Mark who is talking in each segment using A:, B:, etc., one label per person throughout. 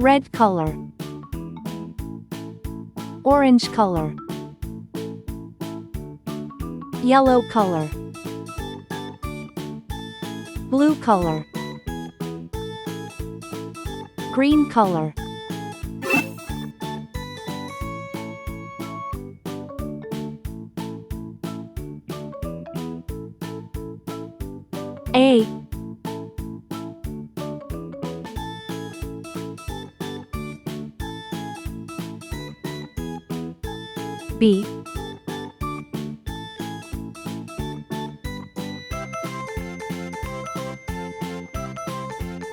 A: red color, orange color, yellow color, blue color, green color. A, B,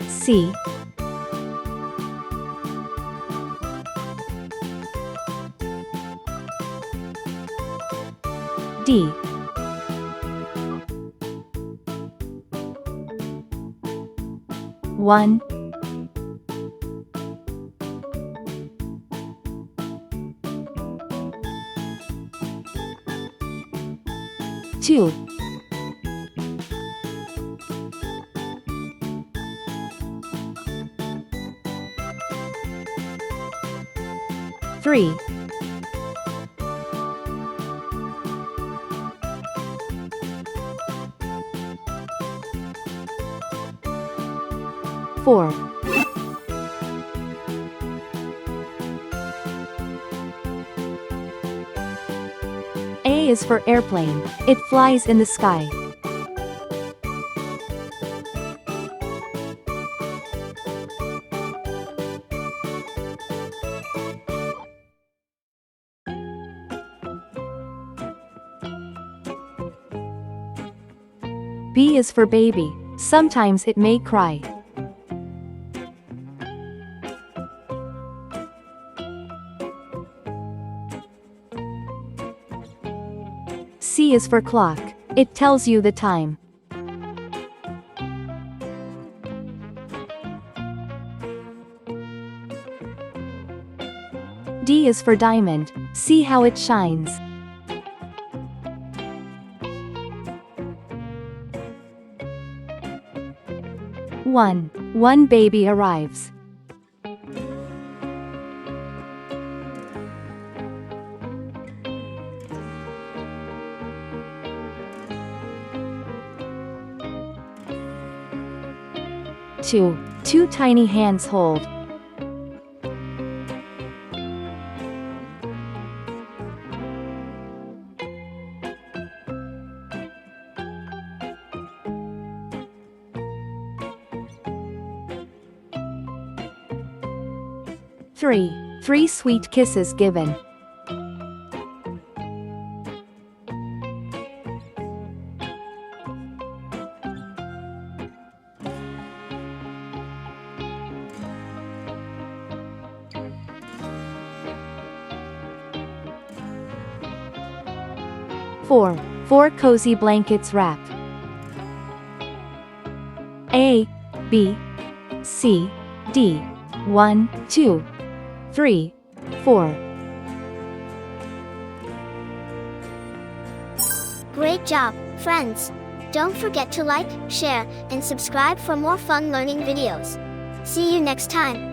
A: C, D, 1, 2, 3, 4, A is for airplane. It flies in the sky. B is for baby. Sometimes it may cry. C is for clock. It tells you the time. D is for diamond. See how it shines. One baby arrives. Two tiny hands hold. Three sweet kisses given. Four cozy blankets wrap. A, B, C, D. 1, 2, 3, 4.
B: Great job, friends! Don't forget to like, share, and subscribe for more fun learning videos. See you next time.